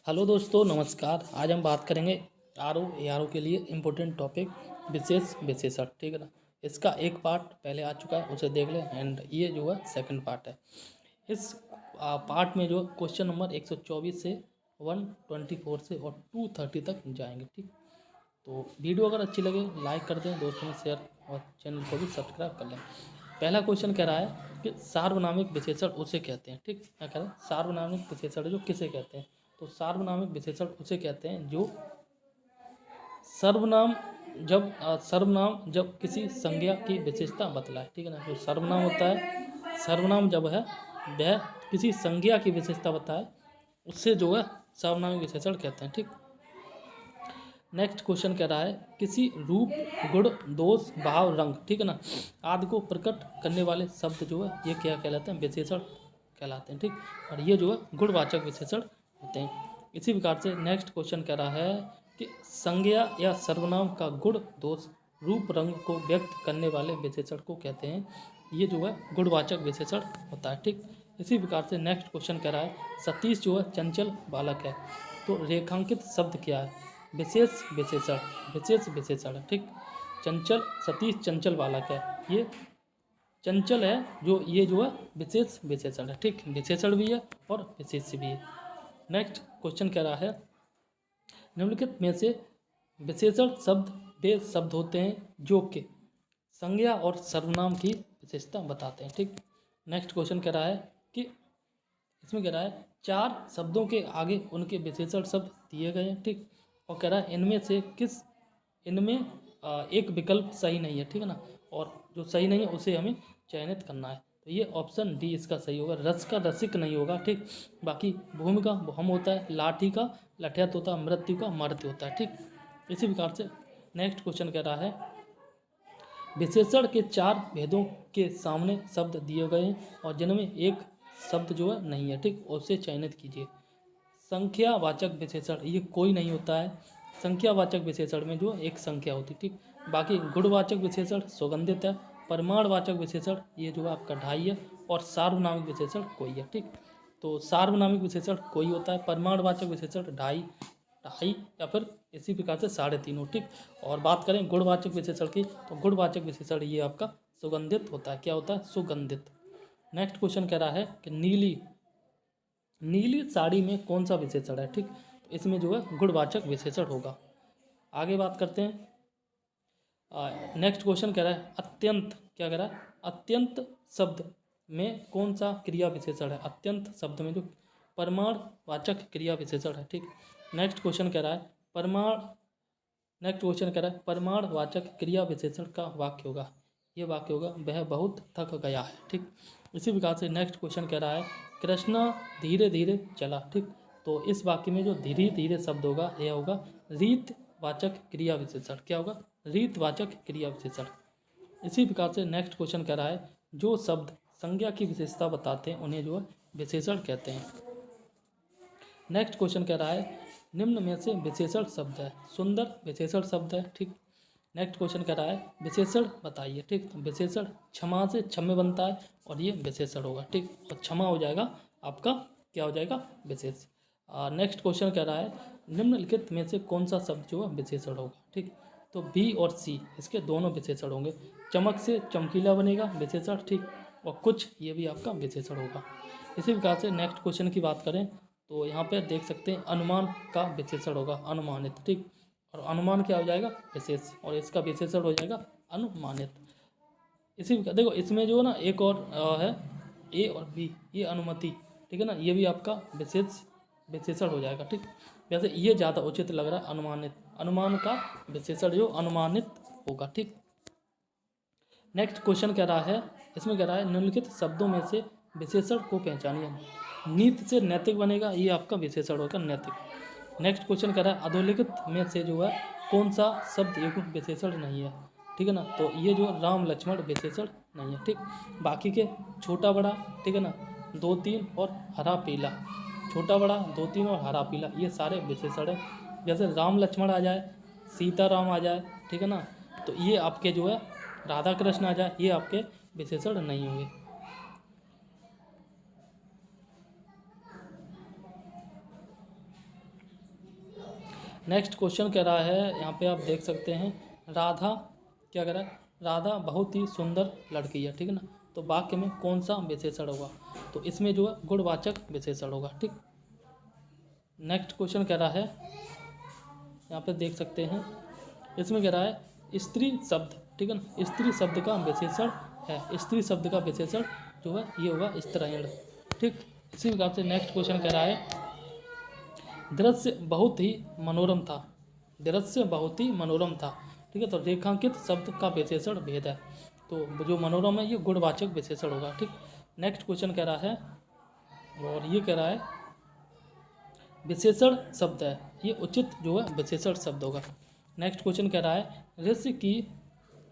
Hello दोस्तों, नमस्कार। आज हम बात करेंगे आर ओ के लिए इम्पोर्टेंट टॉपिक विशेष विशेषण। ठीक है ना। इसका एक पार्ट पहले आ चुका है, उसे देख लें। एंड ये जो है सेकंड पार्ट है। इस पार्ट में जो क्वेश्चन नंबर 124 से 124 से और 230 तक जाएंगे। ठीक, तो वीडियो अगर अच्छी लगे लाइक कर दें, दोस्तों में शेयर और चैनल को भी सब्सक्राइब कर लें। पहला क्वेश्चन कह रहा है कि सार्वनामिक विशेषण उसे कहते हैं। ठीक, क्या कह रहे हैं? सार्वनामिक विशेषण जो किसे कहते हैं? तो सार्वनामिक विशेषण उसे कहते हैं जो सर्वनाम सर्वनाम जब किसी संज्ञा की विशेषता बतलाए। ठीक है ना। जो सर्वनाम होता है, सर्वनाम जब है वह किसी संज्ञा की विशेषता बताए, उससे जो है सर्वनामिक विशेषण कहते हैं। ठीक, नेक्स्ट क्वेश्चन कह रहा है किसी रूप, गुण, दोष, भाव, रंग, ठीक है ना, आदि को प्रकट करने वाले शब्द जो है ये क्या कहलाते हैं? विशेषण कहलाते हैं। ठीक, और ये जो है गुणवाचक विशेषण होते हैं। इसी प्रकार से नेक्स्ट क्वेश्चन कह रहा है कि संज्ञा या सर्वनाम का गुण, दोष, रूप, रंग को व्यक्त करने वाले विशेषण को कहते हैं, ये जो है गुणवाचक विशेषण होता है। ठीक, इसी प्रकार से नेक्स्ट क्वेश्चन कह रहा है सतीश जो है चंचल बालक है, तो रेखांकित शब्द क्या है? विशेष विशेषण, विशेष विशेषण है। ठीक, चंचल, सतीश चंचल बालक है, ये चंचल है, जो ये जो है विशेष विशेषण है। ठीक, विशेषण भी है और विशेष भी है। नेक्स्ट क्वेश्चन कह रहा है निम्नलिखित में से विशेषण शब्द वे शब्द होते हैं जो कि संज्ञा और सर्वनाम की विशेषता बताते हैं। ठीक, नेक्स्ट क्वेश्चन कह रहा है कि इसमें कह रहा है चार शब्दों के आगे उनके विशेषण शब्द दिए गए हैं। ठीक, और कह रहा है इनमें एक विकल्प सही नहीं है। ठीक है ना, और जो सही नहीं है उसे हमें चयनित करना है। तो ये ऑप्शन डी इसका सही होगा। रस का रसिक नहीं होगा। ठीक, बाकी भूमि का हम होता है, लाठी का लठैत होता है, मृत्यु का मर्त्य होता है। ठीक, इसी प्रकार से नेक्स्ट क्वेश्चन कह रहा है विशेषण के चार भेदों के सामने शब्द दिए गए हैं और जिनमें एक शब्द जो है नहीं है। ठीक, उसे चयनित कीजिए। संख्यावाचक विशेषण ये कोई नहीं होता है। संख्यावाचक विशेषण में जो एक संख्या होती है। ठीक, बाकी गुणवाचक विशेषण सुगंधित है। परिमाणवाचक विशेषण ये जो आपका ढाई है, और सार्वनामिक विशेषण कोई है। ठीक, तो सार्वनामिक विशेषण कोई होता है, परिमाणवाचक विशेषण ढाई ढाई या फिर इसी प्रकार से 3.5। ठीक, और बात करें गुणवाचक विशेषण की, तो गुणवाचक विशेषण ये आपका सुगंधित होता है। क्या होता है? सुगंधित। नेक्स्ट क्वेश्चन कह रहा है कि नीली नीली साड़ी में कौन सा विशेषण है? ठीक, तो इसमें जो है गुणवाचक विशेषण होगा। आगे बात करते हैं। नेक्स्ट क्वेश्चन कह रहा है अत्यंत, क्या कह रहा है? अत्यंत शब्द में कौन सा क्रिया विशेषण है? अत्यंत शब्द में जो परिमाणवाचक क्रिया विशेषण है। ठीक, नेक्स्ट क्वेश्चन कह रहा है परिमाणवाचक क्रिया विशेषण का वाक्य होगा, ये वाक्य होगा वह बहुत थक गया है। ठीक, इसी प्रकार से नेक्स्ट क्वेश्चन कह रहा है कृष्णा धीरे धीरे चला। ठीक, तो इस वाक्य में जो धीरे धीरे शब्द होगा यह होगा रीतवाचक क्रिया विशेषण। क्या होगा? रीतवाचक क्रिया विशेषण। इसी प्रकार से नेक्स्ट क्वेश्चन कह रहा है जो शब्द संज्ञा की विशेषता बताते हैं उन्हें जो है विशेषण कहते हैं। नेक्स्ट क्वेश्चन कह रहा है निम्न में से विशेषण शब्द है। सुंदर विशेषण शब्द है। ठीक, नेक्स्ट क्वेश्चन कह रहा है विशेषण बताइए। ठीक, तो विशेषण क्षमा से क्षम्य बनता है और ये विशेषण होगा। ठीक, और क्षमा हो जाएगा आपका, क्या हो जाएगा? विशेष। नेक्स्ट क्वेश्चन कह रहा है निम्नलिखित में से कौन सा शब्द जो है विशेषण होगा? ठीक, तो बी और सी इसके दोनों विशेषण होंगे। चमक से चमकीला बनेगा विशेषण। ठीक, और कुछ ये भी आपका विशेषण होगा। इसी प्रकार से नेक्स्ट क्वेश्चन की बात करें तो यहाँ पे देख सकते हैं अनुमान का विशेषण होगा अनुमानित। ठीक, और अनुमान क्या हो जाएगा? विशेष, और इसका विशेषण हो जाएगा अनुमानित। इसी देखो इसमें जो है ना एक और है ए और बी, ये अनुमति। ठीक है ना, ये भी आपका विशेषण हो जाएगा। ठीक, वैसे ये ज़्यादा उचित लग रहा है अनुमानित, अनुमान का विशेषण जो अनुमानित होगा। ठीक, नेक्स्ट क्वेश्चन कह रहा है, इसमें कह रहा है निम्नलिखित शब्दों में से विशेषण को पहचानिए। नीति से नैतिक बनेगा, ये आपका विशेषण होगा नैतिक। नेक्स्ट क्वेश्चन कह रहा है अधोलिखित में से जो है कौन सा शब्द एक विशेषण नहीं है? ठीक है ना, तो ये जो राम लक्ष्मण विशेषण नहीं है। ठीक, बाकी के छोटा बड़ा, ठीक है ना, 2 3 और हरा पीला, छोटा बड़ा 2 3 और हरा पीला, ये सारे विशेषण है। जैसे राम लक्ष्मण आ जाए, सीता राम आ जाए, ठीक है ना, तो ये आपके जो है राधा कृष्ण आ जाए, ये आपके विशेषण नहीं होंगे। नेक्स्ट क्वेश्चन कह रहा है, यहाँ पे आप देख सकते हैं, राधा क्या कह रहा है, राधा बहुत ही सुंदर लड़की है, ठीक है ना। तो वाक्य में कौन सा विशेषण होगा, तो इसमें जो है गुणवाचक विशेषण होगा, ठीक। नेक्स्ट क्वेश्चन कह रहा है, यहाँ पे देख सकते हैं, इसमें कह रहा है स्त्री शब्द, ठीक है ना, स्त्री शब्द का विशेषण है, स्त्री शब्द का विशेषण जो है ये होगा स्त्रैण, ठीक। इसी प्रकार से नेक्स्ट क्वेश्चन कह रहा है, दृश्य बहुत ही मनोरम था, दृश्य बहुत ही मनोरम था, ठीक है। तो रेखांकित शब्द का विशेषण भेद है, तो जो मनोरम है ये गुणवाचक विशेषण होगा, ठीक। नेक्स्ट क्वेश्चन कह रहा है, और ये कह रहा है विशेषण शब्द है, ये उचित जो है विशेषण शब्द होगा। नेक्स्ट क्वेश्चन कह रहा है ऋषि की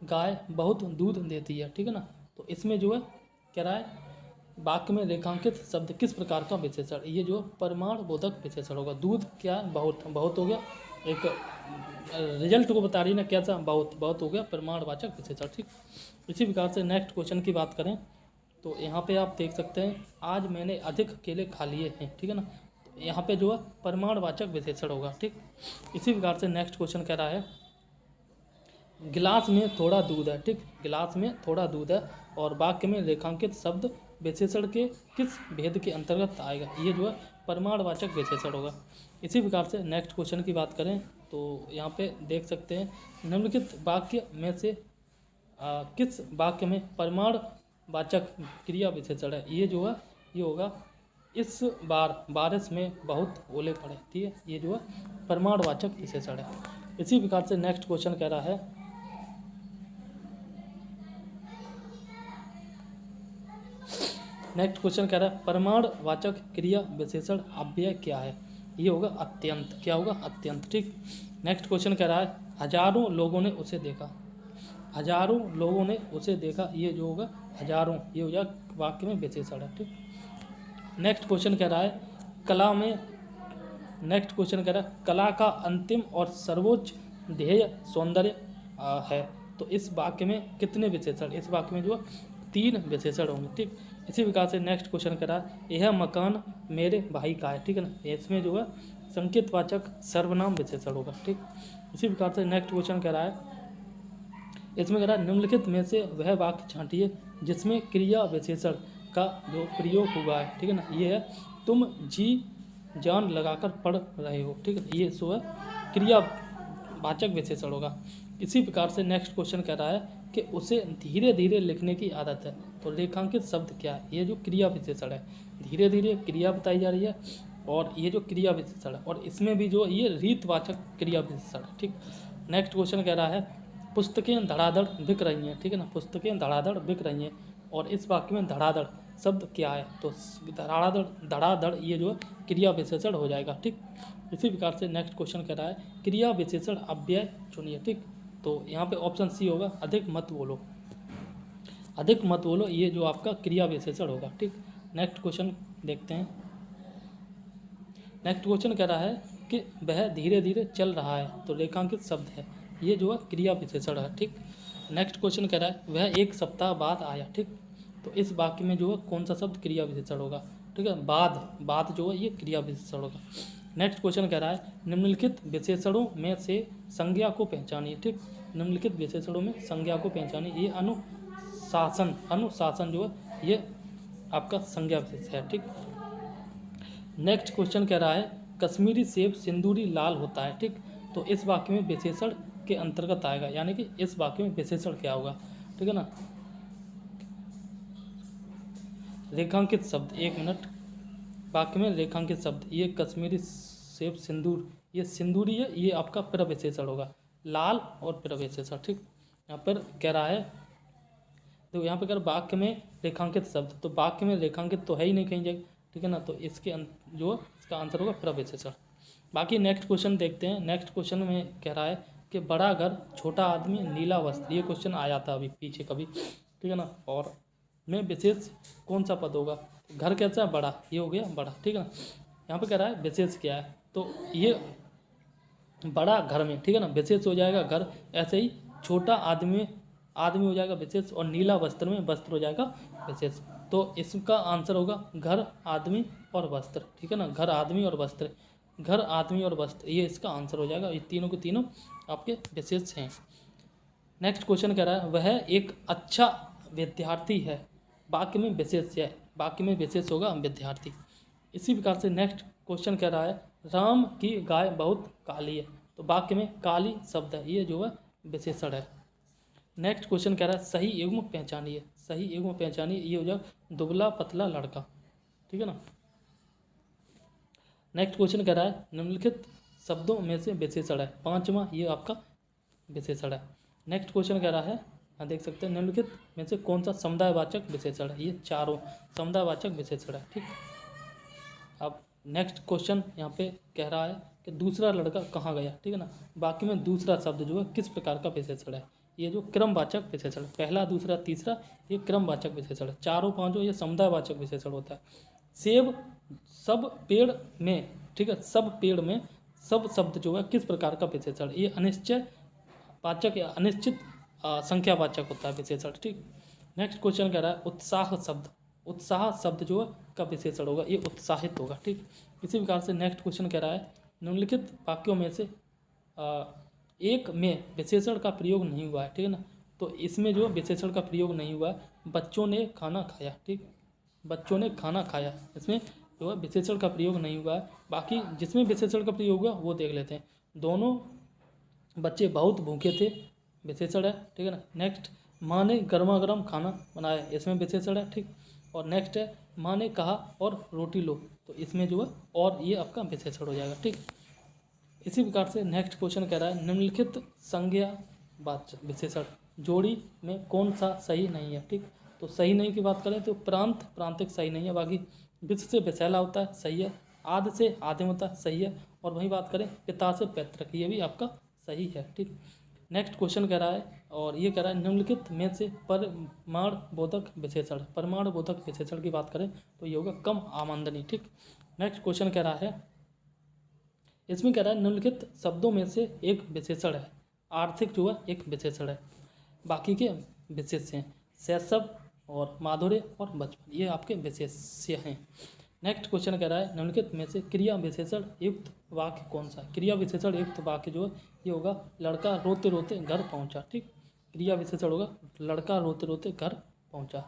गाय बहुत दूध देती है, ठीक है ना। तो इसमें जो है कह रहा है वाक्य में रेखांकित शब्द किस प्रकार का विशेषण, ये जो परिमाण बोधक विशेषण होगा। दूध क्या है, बहुत, बहुत हो गया, एक रिजल्ट को बता रही ना कैसा, बहुत, बहुत हो गया परिमाणवाचक विशेषण, ठीक। इसी प्रकार से नेक्स्ट क्वेश्चन की बात करें तो यहाँ पे आप देख सकते हैं आज मैंने अधिक केले खा लिए हैं, ठीक है ना। तो यहाँ पे जो है परिमाणवाचक विशेषण होगा, ठीक। इसी प्रकार से नेक्स्ट क्वेश्चन कह रहा है गिलास में थोड़ा दूध है, ठीक, गिलास में थोड़ा दूध है, और वाक्य में रेखांकित शब्द विशेषण के किस भेद के अंतर्गत आएगा, ये जो है परिमाणवाचक विशेषण होगा। इसी प्रकार से नेक्स्ट क्वेश्चन की बात करें तो यहाँ पे देख सकते हैं निम्नलिखित वाक्य में से किस वाक्य में परिमाणवाचक क्रिया विशेषण है, ये जो है ये होगा इस बार बारिश में बहुत ओले पड़े, ठीक है, ये जो है परिमाणवाचक विशेषण है। इसी प्रकार से नेक्स्ट क्वेश्चन कह रहा है नेक्स्ट क्वेश्चन कह रहा है परिमाणवाचक क्रिया विशेषण अव्यय क्या है, ये होगा अत्यंत, क्या होगा अत्यंत, ठीक। नेक्स्ट क्वेश्चन कह रहा है हजारों लोगों ने उसे देखा, हजारों लोगों ने उसे देखा, ये जो होगा हजारों, ये हो जाएगा वाक्य में विशेषण है, ठीक। नेक्स्ट क्वेश्चन कह रहा है कला में, नेक्स्ट क्वेश्चन कह रहा है कला का अंतिम और सर्वोच्च ध्येय सौंदर्य है, तो इस वाक्य में कितने विशेषण, इस वाक्य में जो 3 विशेषण होंगे, ठीक। इसी प्रकार से नेक्स्ट क्वेश्चन कह रहा है यह मकान मेरे भाई का है, ठीक है ना, इसमें जो है संकेतवाचक सर्वनाम विशेषण होगा, ठीक। इसी प्रकार से नेक्स्ट क्वेश्चन कह रहा है, इसमें कह रहा है निम्नलिखित में से वह वाक्य छांटिए जिसमें क्रिया विशेषण का जो प्रयोग हुआ है, ठीक है ना, ये है तुम जी जान लगाकर पढ़ रहे हो, ठीक है, ये सो है क्रियावाचक विशेषण होगा। इसी प्रकार से नेक्स्ट क्वेश्चन कह रहा है कि उसे धीरे धीरे लिखने की आदत है, तो रेखांकित शब्द क्या है, ये जो क्रिया विशेषण है, धीरे धीरे क्रिया बताई जा रही है, और ये जो क्रिया विशेषण है, और इसमें भी जो ये रीतवाचक क्रिया विशेषण है, ठीक। नेक्स्ट क्वेश्चन कह रहा है पुस्तकें धड़ाधड़ बिक रही हैं, ठीक है ना, पुस्तकें धड़ाधड़ बिक रही हैं, और इस वाक्य में धड़ाधड़ शब्द क्या है, तो धड़ाधड़, धड़ाधड़ ये जो क्रिया विशेषण हो जाएगा, ठीक। इसी प्रकार से नेक्स्ट क्वेश्चन कह रहा है क्रिया विशेषण अव्यय चुनिए, ठीक। तो यहाँ पे ऑप्शन सी होगा अधिक मत बोलो, अधिक मत बोलो, ये जो आपका क्रिया विशेषण होगा, ठीक। नेक्स्ट क्वेश्चन देखते हैं। नेक्स्ट क्वेश्चन कह रहा है कि वह धीरे धीरे चल रहा है, तो रेखांकित शब्द है, ये जो है क्रिया विशेषण है, ठीक। नेक्स्ट क्वेश्चन कह रहा है वह 1 सप्ताह बाद आया, ठीक। तो इस वाक्य में जो है कौन सा शब्द क्रिया विशेषण होगा, ठीक है, बाद, बाद जो है ये क्रिया विशेषण होगा। नेक्स्ट क्वेश्चन कह रहा है निम्नलिखित विशेषणों में से संज्ञा को पहचानिए, ठीक। निम्नलिखित विशेषणों में संज्ञा को पहचानिए, ये अनुशासन, अनुशासन जो है ये आपका संज्ञा विशेष है, ठीक। नेक्स्ट क्वेश्चन कह रहा है कश्मीरी सेब सिंदूरी लाल होता है, ठीक। तो इस वाक्य में विशेषण के अंतर्गत आएगा, यानी कि इस वाक्य में विशेषण क्या होगा, ठीक है ना, रेखांकित शब्द, 1 मिनट, वाक्य में रेखांकित शब्द, ये कश्मीरी सेब सिंदूर, ये सिंदूरी है, ये आपका प्रविशेषण होगा, लाल और प्रविशेषण, ठीक। यहाँ पर कह रहा है तो यहाँ पर कह रहा वाक्य में रेखांकित शब्द, तो वाक्य में रेखांकित तो है ही नहीं कहीं जगह, ठीक है ना, तो इसके जो इसका आंसर होगा प्रविशेषण। बाकी नेक्स्ट क्वेश्चन देखते हैं। नेक्स्ट क्वेश्चन में कह रहा है कि बड़ा घर छोटा आदमी नीला वस्त्र, ये क्वेश्चन आया था अभी पीछे कभी, ठीक है ना, और में विशेष कौन सा पद होगा, घर कैसा है बड़ा, ये हो गया बड़ा, ठीक है ना। यहाँ पे कह रहा है विशेष क्या है, तो ये बड़ा घर में, ठीक है ना, विशेष हो जाएगा घर, ऐसे ही छोटा आदमी, आदमी हो जाएगा विशेष, और नीला वस्त्र में वस्त्र हो जाएगा विशेष, तो इसका आंसर होगा घर आदमी और वस्त्र, ठीक है ना, घर आदमी और वस्त्र। घर, आदमी और वस्त्र, ये इसका आंसर हो जाएगा। ये तीनों के तीनों आपके विशेष हैं। नेक्स्ट क्वेश्चन कह रहा है वह एक अच्छा विद्यार्थी है, वाक्य में विशेष है, वाक्य में विशेष होगा विद्यार्थी। इसी प्रकार से नेक्स्ट क्वेश्चन कह रहा है राम की गाय बहुत काली है, तो वाक्य में काली शब्द है, ये जो है विशेषण है। नेक्स्ट क्वेश्चन कह रहा है सही एवं पहचानिए, सही एवं पहचानिए, ये हो जाएगा दुबला पतला लड़का, ठीक है ना। नेक्स्ट क्वेश्चन कह रहा है निम्नलिखित शब्दों में से विशेषण है, पांचवा ये आपका विशेषण है। नेक्स्ट क्वेश्चन कह रहा है यहाँ देख सकते हैं निम्नलिखित में से कौन सा समुदायवाचक विशेषण है, ये चारों समुदायवाचक विशेषण है, ठीक। अब नेक्स्ट क्वेश्चन यहाँ पे कह रहा है कि दूसरा लड़का कहाँ गया, ठीक है ना। वाक्य में दूसरा शब्द जो है किस प्रकार का विशेषण है, ये जो क्रमवाचक विशेषण, पहला दूसरा तीसरा ये क्रमवाचक विशेषण है, चारों पांचों ये समुदायवाचक विशेषण होता है। सेब सब पेड़ में, ठीक है, सब पेड़ में सब शब्द जो है किस प्रकार का विशेषण, ये अनिश्चय वाचक या अनिश्चित संख्यावाचक होता है विशेषण, ठीक। नेक्स्ट क्वेश्चन कह रहा है उत्साह शब्द, उत्साह शब्द जो है का विशेषण होगा, ये उत्साहित होगा, ठीक। इसी प्रकार से नेक्स्ट क्वेश्चन कह रहा है निम्नलिखित वाक्यों में से एक में विशेषण का प्रयोग नहीं हुआ है, ठीक है ना। तो इसमें जो विशेषण का प्रयोग नहीं हुआ है, बच्चों ने खाना खाया, ठीक, बच्चों ने खाना खाया, इसमें जो है विशेषण का प्रयोग नहीं हुआ है। बाकी जिसमें विशेषण का प्रयोग हुआ वो देख लेते हैं। दोनों बच्चे बहुत भूखे थे, विशेषण है, ठीक है ना। नेक्स्ट माँ ने गर्मा गर्म खाना बनाया, इसमें विशेषण है, ठीक। और नेक्स्ट है माँ ने कहा और रोटी लो, तो इसमें जो है और ये आपका विशेषण हो जाएगा, ठीक। इसी प्रकार से नेक्स्ट क्वेश्चन कह रहा है निम्नलिखित संज्ञावाचक विशेषण जोड़ी में कौन सा सही नहीं है, ठीक। तो सही नहीं की बात करें तो प्रांत प्रांतिक सही नहीं है, बाकी विष से विषैला होता है, सही है। आद से आदिम होता है, सही है। और वही बात करें पिता से पैतृक, ये भी आपका सही है, ठीक। नेक्स्ट क्वेश्चन कह रहा है और ये कह रहा है निम्नलिखित में से परमाण बोधक विशेषण, परमाण बोधक विशेषण की बात करें तो ये होगा कम आमदनी, ठीक। नेक्स्ट क्वेश्चन कह रहा है इसमें कह रहा है निम्नलिखित शब्दों में से एक विशेषण है, आर्थिक जो है एक विशेषण है, बाकी के विशेष्य हैं शैशव और माधुर्य और बचपन, ये आपके विशेष्य हैं। नेक्स्ट क्वेश्चन कह रहा है निम्नलिखित में से क्रिया विशेषण युक्त वाक्य कौन सा, क्रिया विशेषण युक्त वाक्य जो है ये होगा लड़का रोते रोते घर पहुंचा, ठीक। क्रिया विशेषण होगा लड़का रोते रोते घर पहुंचा।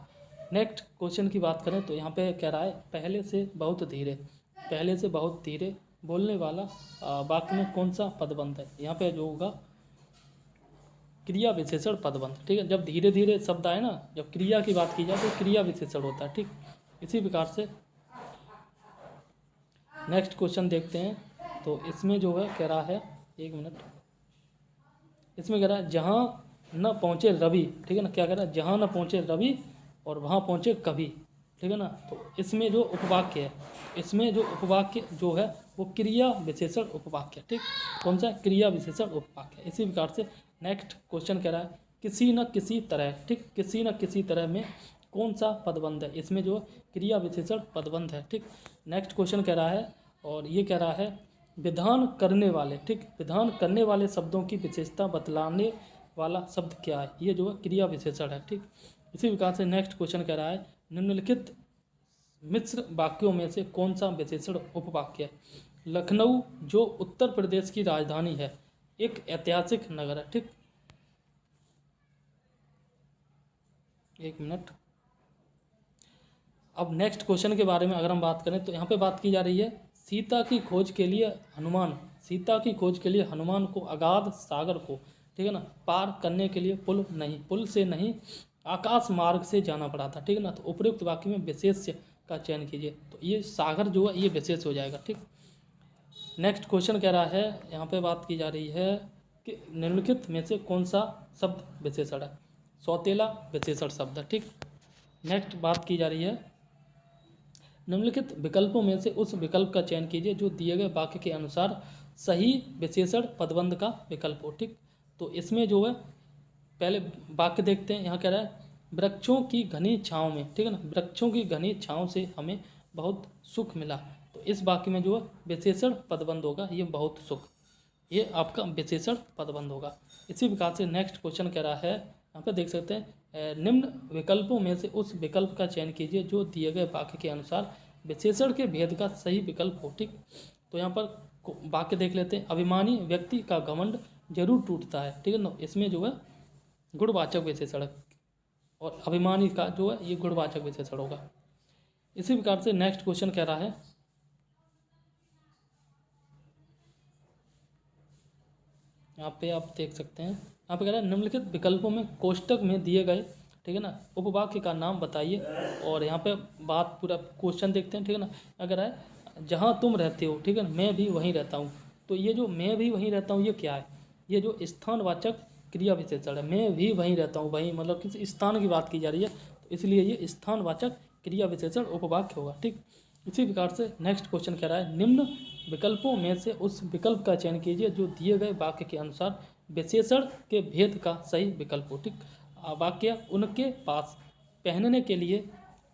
नेक्स्ट क्वेश्चन की बात करें तो यहाँ पे कह रहा है पहले से बहुत धीरे, पहले से बहुत धीरे बोलने वाला वाक्य में कौन सा पदबंध है, यहाँ पे जो होगा क्रिया विशेषण पदबंध, ठीक है। जब धीरे धीरे शब्द आए ना, जब क्रिया की बात की जाए तो क्रिया विशेषण होता है, ठीक। इसी प्रकार से नेक्स्ट क्वेश्चन देखते हैं तो इसमें जो है कह रहा है एक मिनट, इसमें कह रहा है जहाँ न पहुँचे रवि, ठीक है ना, क्या कह रहा है जहाँ न पहुँचे रवि और वहाँ पहुँचे कभी, ठीक है ना। तो इसमें जो उपवाक्य है, इसमें जो उपवाक्य जो है वो क्रिया विशेषण उपवाक्य है, ठीक। कौन सा क्रिया विशेषण उपवाक्य। इसी प्रकार से नेक्स्ट क्वेश्चन कह रहा है किसी न किसी तरह, ठीक, किसी न किसी तरह में कौन सा पदबंध है, इसमें जो क्रिया विशेषण पदबंध है, ठीक। नेक्स्ट क्वेश्चन कह रहा है और ये कह रहा है विधान करने वाले, ठीक, विधान करने वाले शब्दों की विशेषता बतलाने वाला शब्द क्या है, ये जो है क्रिया विशेषण है, ठीक। इसी प्रकार से नेक्स्ट क्वेश्चन कह रहा है निम्नलिखित मिश्र वाक्यों में से कौन सा विशेषण उपवाक्य है। लखनऊ जो उत्तर प्रदेश की राजधानी है एक ऐतिहासिक नगर है, ठीक। एक मिनट, अब नेक्स्ट क्वेश्चन के बारे में अगर हम बात करें तो यहाँ पे बात की जा रही है सीता की खोज के लिए हनुमान, सीता की खोज के लिए हनुमान को अगाध सागर को, ठीक है ना, पार करने के लिए पुल से नहीं आकाश मार्ग से जाना पड़ा था, ठीक है ना। तो उपयुक्त वाक्य में विशेष्य का चयन कीजिए, तो ये सागर जो है ये विशेष हो जाएगा, ठीक। नेक्स्ट क्वेश्चन कह रहा है यहाँ पे बात की जा रही है कि निम्नलिखित में से कौन सा शब्द विशेषण है, सौतेला विशेषण शब्द है, ठीक। नेक्स्ट बात की जा रही है निम्नलिखित विकल्पों में से उस विकल्प का चयन कीजिए जो दिए गए वाक्य के अनुसार सही विशेषण पदबंध का विकल्प हो, ठीक। तो इसमें जो है पहले वाक्य देखते हैं, यहाँ कह रहा है वृक्षों की घनी छाँव में, ठीक है ना, वृक्षों की घनी छाँव से हमें बहुत सुख मिला, तो इस वाक्य में जो है विशेषण पदबंध होगा ये बहुत सुख, ये आपका विशेषण पदबंध होगा। इसी प्रकार से नेक्स्ट क्वेश्चन कह रहा है यहाँ पे देख सकते हैं निम्न विकल्पों में से उस विकल्प का चयन कीजिए जो दिए गए वाक्य के अनुसार विशेषण के भेद का सही विकल्प हो, ठीक। तो यहाँ पर वाक्य देख लेते हैं। अभिमानी व्यक्ति का घमंड जरूर टूटता है, ठीक है ना। इसमें जो है गुणवाचक विशेषण और अभिमानी का जो है ये गुणवाचक विशेषण होगा। इसी प्रकार से नेक्स्ट क्वेश्चन कह रहा है, यहाँ पे आप देख सकते हैं, यहाँ पे कह रहा है निम्नलिखित विकल्पों में कोष्टक में दिए गए, ठीक है ना, उपवाक्य का नाम बताइए। और यहाँ पे बात पूरा क्वेश्चन देखते हैं, ठीक है ना। अगर है जहाँ तुम रहते हो, ठीक है ना, मैं भी वहीं रहता हूँ। तो ये जो मैं भी वहीं रहता हूँ ये क्या है, ये जो स्थानवाचक क्रिया विशेषण है। मैं भी वहीं रहता हूँ, वहीं मतलब किसी स्थान की बात की जा रही है, तो इसलिए ये स्थानवाचक क्रिया विशेषण उपवाक्य होगा, ठीक। इसी प्रकार से नेक्स्ट क्वेश्चन कह रहा है, निम्न विकल्पों में से उस विकल्प का चयन कीजिए जो दिए गए वाक्य के अनुसार विशेषण के भेद का सही विकल्प हो, ठीक। वाक्य उनके पास पहनने के लिए,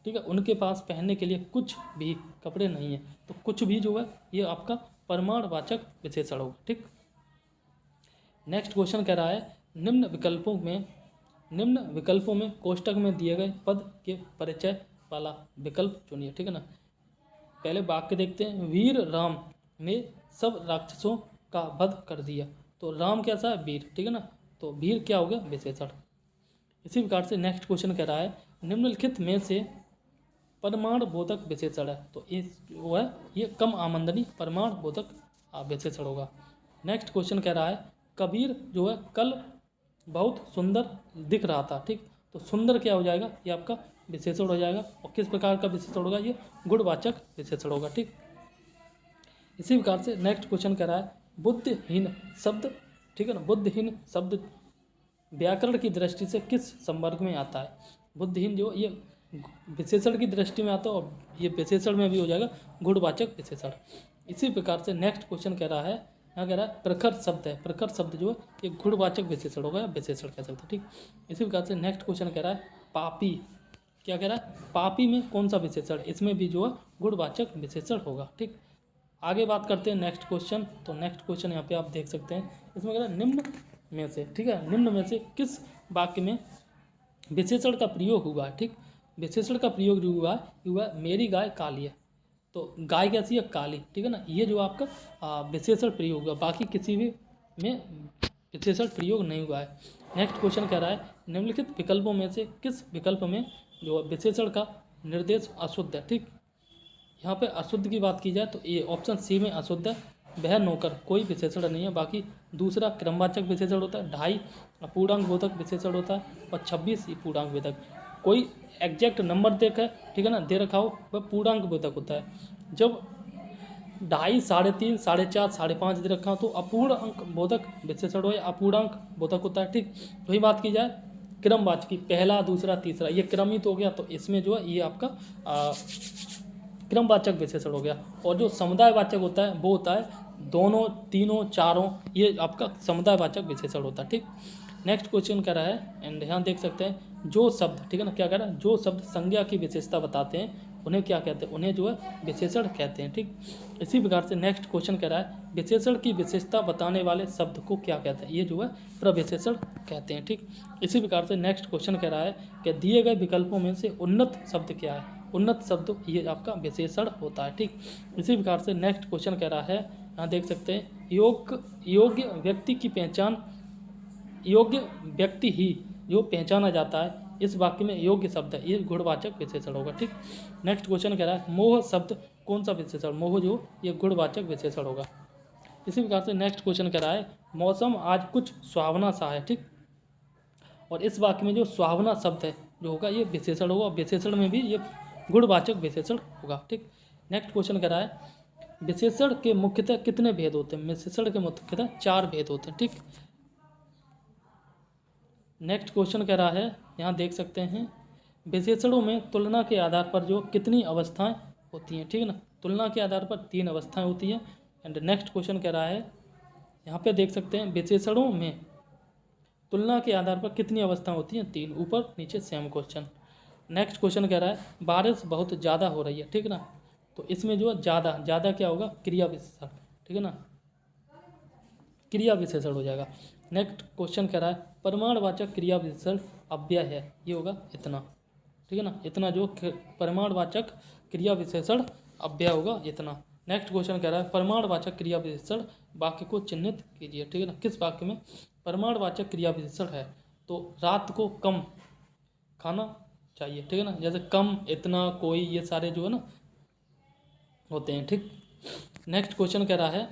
ठीक है, उनके पास पहनने के लिए कुछ भी कपड़े नहीं है। तो कुछ भी जो है ये आपका प्रमाणवाचक विशेषण होगा, ठीक। नेक्स्ट क्वेश्चन कह रहा है, निम्न विकल्पों में कोष्टक में दिए गए पद के परिचय वाला विकल्प चुनिए, ठीक है ना। पहले वाक्य देखते हैं, वीर राम ने सब राक्षसों का वध कर दिया। तो राम कैसा है, वीर, ठीक है ना। तो वीर क्या हो गया, विशेषण। इसी प्रकार से नेक्स्ट क्वेश्चन कह रहा है, निम्नलिखित में से प्रमाण बोधक विशेषण है। तो इस वो है ये कम आमदनी प्रमाण बोधक विशेषण होगा। नेक्स्ट क्वेश्चन कह रहा है, कबीर जो है कल बहुत सुंदर दिख रहा था, ठीक। तो सुंदर क्या हो जाएगा, ये आपका विशेषण हो जाएगा। और किस प्रकार का विशेषण होगा, ये गुणवाचक विशेषण होगा, ठीक। इसी प्रकार से नेक्स्ट क्वेश्चन कह रहा है, बुद्धिहीन शब्द, ठीक है ना, बुद्धिहीन शब्द व्याकरण की दृष्टि से किस संवर्ग में आता है। बुद्धिहीन जो ये विशेषण की दृष्टि में आता है और ये विशेषण में भी हो जाएगा गुणवाचक विशेषण। इसी प्रकार से नेक्स्ट क्वेश्चन कह रहा है, यहाँ कह रहा है प्रखर शब्द है, प्रखर शब्द जो है ये गुणवाचक विशेषण होगा, विशेषण कह सकते हैं, ठीक। इसी प्रकार से नेक्स्ट क्वेश्चन कह रहा है, पापी, क्या कह रहा है, पापी में कौन सा विशेषण, इसमें भी जो है गुणवाचक विशेषण होगा, ठीक। आगे बात करते हैं नेक्स्ट क्वेश्चन। तो नेक्स्ट क्वेश्चन यहाँ पे आप देख सकते हैं, इसमें कह रहा है निम्न में से, ठीक है, निम्न में से किस वाक्य में विशेषण का प्रयोग हुआ है, ठीक। विशेषण का प्रयोग जो हुआ है मेरी गाय काली है। तो गाय कैसी है, काली, ठीक है ना। ये जो आपका विशेषण प्रयोग हुआ, बाकी किसी भी में विशेषण प्रयोग नहीं हुआ है। नेक्स्ट क्वेश्चन कह रहा है, निम्नलिखित विकल्पों में से किस विकल्प में जो विशेषण का निर्देश अशुद्ध है, ठीक। यहाँ पे अशुद्ध की बात की जाए तो ये ऑप्शन सी में अशुद्ध है। वह नौकर कोई विशेषण नहीं है। बाकी दूसरा क्रमवाचक विशेषण होता है, 2.5 पूर्णांक बोधक विशेषण होता है और 26 पूर्णांक बोधक। कोई एग्जैक्ट नंबर देकर, ठीक है ना, दे रखा हो वह पूर्णांक बोधक होता है। जब 2.5, 3.5, 4.5, 5.5 दे रखा हो तो अपूर्णांक बोधक विशेषण हो या अपूर्णांक बोधक होता है, ठीक। वही बात की जाए क्रमवाचकी, पहला, दूसरा, तीसरा, ये क्रमित हो गया, तो इसमें जो है ये आपका क्रमवाचक विशेषण हो गया। और जो समुदायवाचक होता है वो होता है दोनों, तीनों, चारों, ये आपका समुदायवाचक विशेषण होता है, ठीक। नेक्स्ट क्वेश्चन कह रहा है, एंड यहाँ देख सकते हैं, जो शब्द, ठीक है ना, क्या कह रहा है, जो शब्द संज्ञा की विशेषता बताते हैं उन्हें क्या कहते हैं, उन्हें जो है विशेषण कहते हैं, ठीक। इसी प्रकार से नेक्स्ट क्वेश्चन कह रहा है, विशेषण की विशेषता बताने वाले शब्द को क्या कहते हैं, ये जो है प्रविशेषण कहते हैं, ठीक। इसी प्रकार से नेक्स्ट क्वेश्चन कह रहा है कि दिए गए विकल्पों में से उन्नत शब्द क्या है। उन्नत शब्द ये आपका विशेषण होता है, ठीक। इसी प्रकार से नेक्स्ट क्वेश्चन कह रहा है, यहाँ देख सकते हैं, योग्य व्यक्ति की पहचान, योग्य व्यक्ति ही जो पहचाना जाता है, इस वाक्य में योग्य शब्द है, ये गुणवाचक विशेषण होगा, ठीक। नेक्स्ट क्वेश्चन कह रहा है, मोह शब्द कौन सा विशेषण, मोह जो ये गुणवाचक विशेषण होगा। इसी प्रकार से नेक्स्ट क्वेश्चन कह रहा है, मौसम आज कुछ सुहावना सा है, ठीक। और इस वाक्य में जो सुहावना शब्द है जो होगा ये विशेषण होगा, विशेषण में भी ये गुणवाचक विशेषण होगा, ठीक। नेक्स्ट क्वेश्चन कह रहा है, विशेषण के मुख्यतः कितने भेद होते हैं। विशेषण के मुख्यतः 4 भेद होते हैं, ठीक। नेक्स्ट क्वेश्चन कह रहा है, यहाँ देख सकते हैं, विशेषणों में तुलना के आधार पर जो कितनी अवस्थाएं होती हैं, ठीक है ना। तुलना के आधार पर 3 अवस्थाएं होती हैं। एंड नेक्स्ट क्वेश्चन कह रहा है, यहाँ पे देख सकते हैं, विशेषणों में तुलना के आधार पर कितनी अवस्थाएं होती हैं, 3, ऊपर नीचे सेम क्वेश्चन। नेक्स्ट क्वेश्चन कह रहा है, बारिश बहुत ज़्यादा हो रही है, ठीक है ना। तो इसमें जो है ज़्यादा क्या होगा, क्रिया विशेषण, ठीक है ना, क्रिया विशेषण हो जाएगा। नेक्स्ट क्वेश्चन कह रहा है, प्रमाणवाचक क्रिया विशेषण अव्यय है, ये होगा इतना, ठीक है ना। इतना जो प्रमाणवाचक क्रिया विशेषण अव्यय होगा इतना। नेक्स्ट क्वेश्चन कह रहा है प्रमाणवाचक क्रिया विशेषण वाक्य को चिन्हित कीजिए, ठीक है ना। किस वाक्य में प्रमाणवाचक क्रिया विशेषण है? तो रात को कम खाना चाहिए, ठीक है ना। जैसे कम, इतना, कोई, ये सारे जो है ना होते हैं, ठीक। नेक्स्ट क्वेश्चन कह रहा है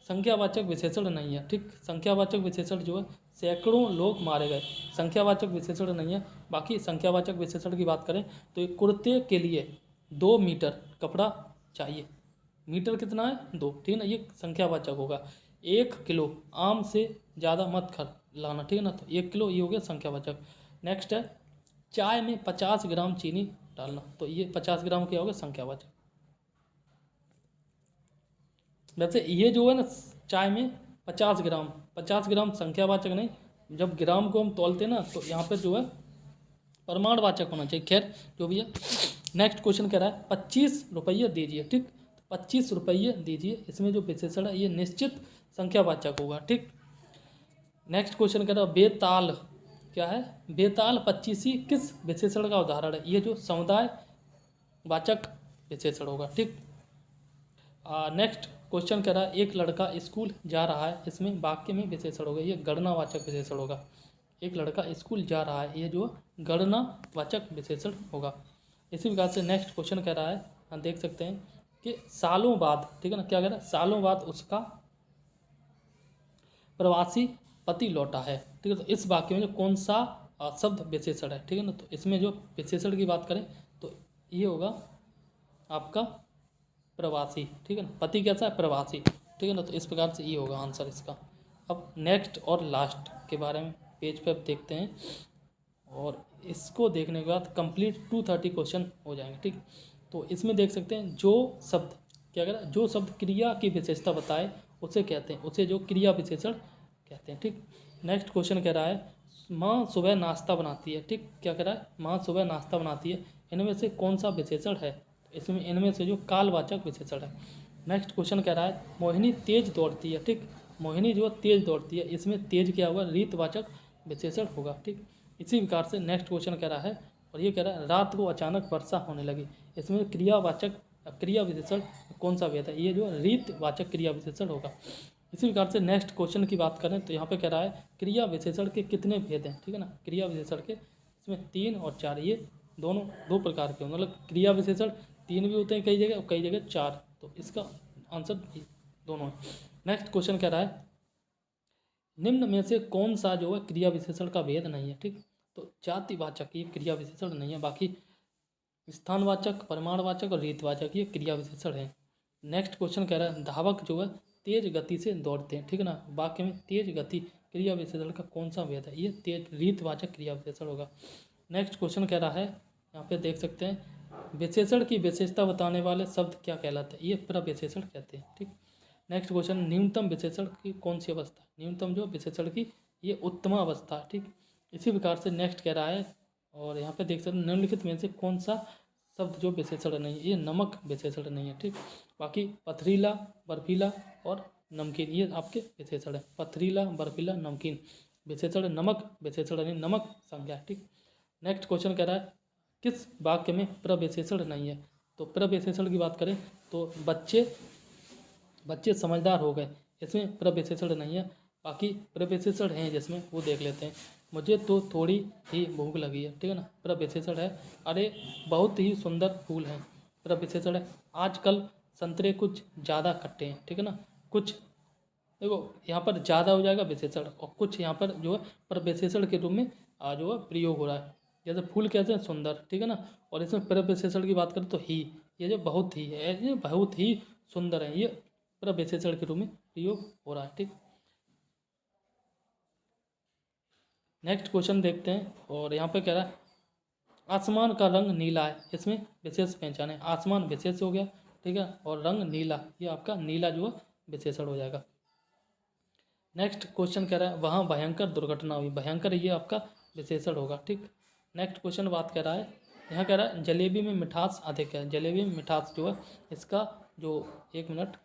संख्यावाचक विशेषण नहीं है, ठीक। संख्यावाचक विशेषण जो है सैकड़ों लोग मारे गए, संख्यावाचक विशेषण नहीं है। बाकी संख्यावाचक विशेषण की बात करें तो एक कुर्ते के लिए 2 मीटर कपड़ा चाहिए, मीटर कितना है 2, ठीक है ना, ये संख्यावाचक होगा। 1 किलो आम से ज़्यादा मत खा लाना, ठीक है ना, तो 1 किलो ये हो गया संख्यावाचक। नेक्स्ट है चाय में 50 ग्राम चीनी डालना, तो ये 50 ग्राम क्या होगा संख्यावाचक। वैसे ये जो है ना चाय में 50 ग्राम संख्यावाचक नहीं, जब ग्राम को हम तोलते हैं ना तो यहाँ पर जो है प्रमाणवाचक होना चाहिए। खैर जो भी है। नेक्स्ट क्वेश्चन कह रहा है 25 रुपये दीजिए, ठीक। 25 रुपये दीजिए, इसमें जो विशेषण है ये निश्चित संख्यावाचक होगा, ठीक। नेक्स्ट क्वेश्चन कह रहा है बेताल क्या है? बेताल 25 किस विशेषण का उदाहरण है? ये जो समुदाय वाचक विशेषण होगा, ठीक। नेक्स्ट क्वेश्चन कह रहा है एक लड़का स्कूल जा रहा है, इसमें वाक्य में विशेषण होगा, ये गणनावाचक विशेषण होगा। एक लड़का स्कूल जा रहा है, ये जो गणनावाचक विशेषण होगा। इसी प्रकार से नेक्स्ट क्वेश्चन कह रहा है, हम देख सकते हैं कि सालों बाद, ठीक है ना, क्या कह रहा है? सालों बाद उसका प्रवासी पति लौटा है, ठीक है। तो इस वाक्य में जो कौन सा शब्द विशेषण है, ठीक है ना, तो इसमें जो विशेषण की बात करें तो ये होगा आपका प्रवासी, ठीक है ना। पति कैसा है? प्रवासी, ठीक है ना, तो इस प्रकार से ये होगा आंसर इसका। अब नेक्स्ट और लास्ट के बारे में पेज पे अब देखते हैं, और इसको देखने के बाद कंप्लीट 230 क्वेश्चन हो जाएंगे, ठीक। तो इसमें देख सकते हैं जो शब्द क्या कह रहा है, जो शब्द क्रिया की विशेषता बताए उसे कहते हैं, उसे जो क्रिया विशेषण कहते हैं, ठीक। नेक्स्ट क्वेश्चन कह रहा है माँ सुबह नाश्ता बनाती है, ठीक। क्या कह रहा है? माँ सुबह नाश्ता बनाती है, इनमें से कौन सा विशेषण है? इसमें इनमें से जो कालवाचक विशेषण है। नेक्स्ट क्वेश्चन कह रहा है मोहिनी तेज दौड़ती है, ठीक। मोहिनी जो तेज दौड़ती है, इसमें तेज क्या होगा? रीतवाचक विशेषण होगा, ठीक। इसी प्रकार से नेक्स्ट क्वेश्चन कह रहा है, और ये कह रहा है रात को अचानक वर्षा होने लगी, इसमें क्रियावाचक क्रिया विशेषण कौन सा भेद है? ये जो रीतवाचक क्रिया विशेषण होगा। इसी प्रकार से नेक्स्ट क्वेश्चन की बात करें तो यहाँ पे कह रहा है क्रिया विशेषण के कितने भेद हैं, ठीक है ना। क्रिया विशेषण के इसमें 3 और 4, ये दोनों 2 प्रकार के, मतलब क्रिया विशेषण 3 भी होते हैं कई जगह और कई जगह 4, तो इसका आंसर दोनों है। नेक्स्ट क्वेश्चन कह रहा है निम्न में से कौन सा जो है क्रिया विशेषण का भेद नहीं है, ठीक। तो जातिवाचक ये क्रिया विशेषण नहीं है, बाकी स्थानवाचक, परिमाणवाचक और रीतवाचक ये क्रिया विशेषण है। नेक्स्ट क्वेश्चन कह रहा है धावक जो है तेज गति से दौड़ते हैं, ठीक है ना। वाक्य में तेज गति क्रिया विशेषण का कौन सा भेद है? ये तेज रीतवाचक क्रिया विशेषण होगा। नेक्स्ट क्वेश्चन कह रहा है, यहाँ पे देख सकते हैं विशेषण की विशेषता बताने वाले शब्द क्या कहलाते हैं? ये प्रविशेषण कहते हैं, ठीक। नेक्स्ट क्वेश्चन न्यूनतम विशेषण की कौन सी अवस्था? न्यूनतम जो विशेषण की ये उत्तम अवस्था, ठीक। इसी प्रकार से नेक्स्ट कह रहा है, और यहाँ पे देख सकते हैं निम्नलिखित में से कौन सा शब्द जो विशेषण नहीं है? ये नमक विशेषण नहीं है, ठीक। बाकी पथरीला, बर्फीला और नमकीन ये आपके विशेषण है। पथरीला, बर्फीला, नमकीन विशेषण, नमक विशेषण नहीं, नमक संज्ञा, ठीक। नेक्स्ट क्वेश्चन कह रहा है किस वाक्य में प्रविशेषण नहीं है? तो प्रविशेषण की बात करें तो बच्चे समझदार हो गए, इसमें प्रविशेषण नहीं है। बाकी प्रविशेषण हैं जिसमें वो देख लेते हैं। मुझे तो थोड़ी ही भूख लगी है, ठीक है ना, प्रविशेषण है। अरे बहुत ही सुंदर फूल हैं, प्रविशेषण है। आजकल संतरे कुछ ज़्यादा खट्टे हैं, ठीक है ना। कुछ देखो यहाँ पर ज़्यादा हो जाएगा विशेषण, और कुछ यहाँ पर जो है प्रविशेषण के रूप में जो है प्रयोग हो रहा है। जैसे फूल कहते हैं सुंदर, ठीक है ना, और इसमें प्रविशेषण की बात करें तो ही, ये जो बहुत ही है, ये बहुत ही सुंदर है, ये प्रविशेषण के रूप में प्रयोग हो रहा है, ठीक। नेक्स्ट क्वेश्चन देखते हैं, और यहाँ पे कह रहा है आसमान का रंग नीला है, इसमें विशेष पहचान है। आसमान विशेष हो गया, ठीक है, और रंग नीला ये आपका नीला जो है विशेषण हो जाएगा। नेक्स्ट क्वेश्चन कह रहा है वहाँ भयंकर दुर्घटना हुई, भयंकर ये आपका विशेषण होगा, ठीक। नेक्स्ट क्वेश्चन बात कर रहा है, यहाँ कह रहा है जलेबी में मिठास अधिक है, जलेबी में मिठास जो है इसका जो 1 मिनट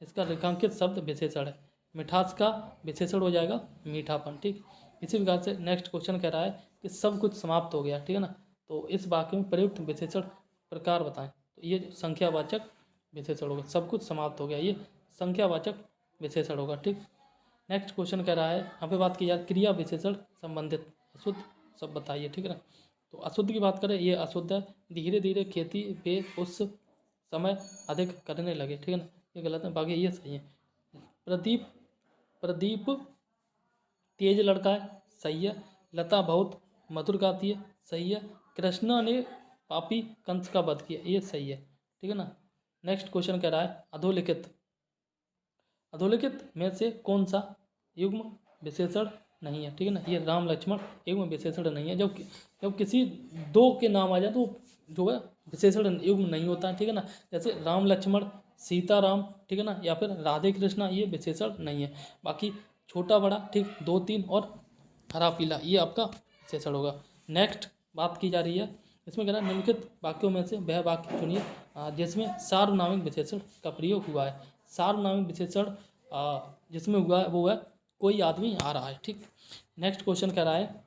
इसका रेखांकित शब्द विशेषण है। मिठास का विशेषण हो जाएगा मीठापन, ठीक। इसी प्रकार से नेक्स्ट क्वेश्चन कह रहा है कि सब कुछ समाप्त हो गया, ठीक है ना, तो इस वाक्य में प्रयुक्त विशेषण प्रकार बताएं। तो ये संख्यावाचक विशेषण होगा। सब कुछ समाप्त हो गया, ये संख्यावाचक विशेषण होगा। ठीक, नेक्स्ट क्वेश्चन कह रहा है, यहाँ पे बात की जाए क्रिया विशेषण संबंधित अशुद्ध सब बताइए। ठीक है ना, तो अशुद्ध की बात करें, ये अशुद्ध है, धीरे धीरे खेती पे उस समय अधिक करने लगे। ठीक है ना, ये गलत है, बाकी ये सही है। प्रदीप प्रदीप तेज लड़का है, सही है। लता बहुत मधुर गाती है, सही है। कृष्णा ने पापी कंस का वध किया, ये सही है। ठीक है ना, नेक्स्ट क्वेश्चन कह रहा है, अधोलिखित में से कौन सा युग्म विशेषण नहीं है। ठीक है ना, ये राम लक्ष्मण युग्म विशेषण नहीं है। जब किसी दो के नाम आ जाए तो जो है विशेषण युग्म नहीं होता है। ठीक है ना, जैसे राम लक्ष्मण, सीता राम, ठीक है ना, या फिर राधे कृष्णा, ये विशेषण नहीं है। बाकी छोटा बड़ा, ठीक, 2 3 और हरा पीला, ये आपका विशेषण होगा। नेक्स्ट बात की जा रही है, इसमें कह रहा है निम्नलिखित वाक्यों में से वह वाक्य चुनिए जिसमें सार्वनामिक विशेषण का प्रयोग हुआ है। सार्वनामिक विशेषण जिसमें हुआ है वो है कोई आदमी आ रहा है। ठीक, नेक्स्ट क्वेश्चन कह रहा है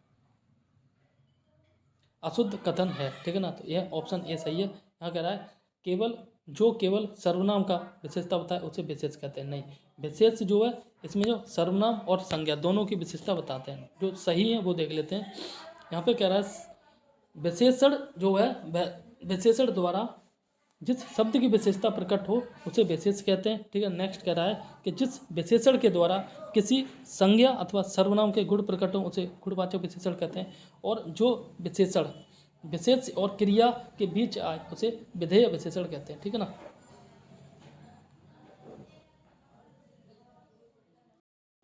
अशुद्ध कथन है। ठीक है ना, तो यह ऑप्शन ए सही है। यहाँ कह रहा है केवल सर्वनाम का विशेषता बताए उसे विशेष कहते हैं। नहीं, विशेष जो है इसमें जो सर्वनाम और संज्ञा दोनों की विशेषता बताते हैं। जो सही है वो देख लेते हैं। यहाँ पे कह रहा है विशेषण जो है विशेषण द्वारा जिस शब्द की विशेषता प्रकट हो उसे विशेष कहते हैं। ठीक है, नेक्स्ट कह रहा है कि जिस विशेषण के द्वारा किसी संज्ञा अथवा सर्वनाम के गुण प्रकट हो उसे गुणवाचक विशेषण कहते हैं। और जो विशेषण विशेष और क्रिया के बीच आए उसे विधेय विशेषण कहते हैं। ठीक है ना,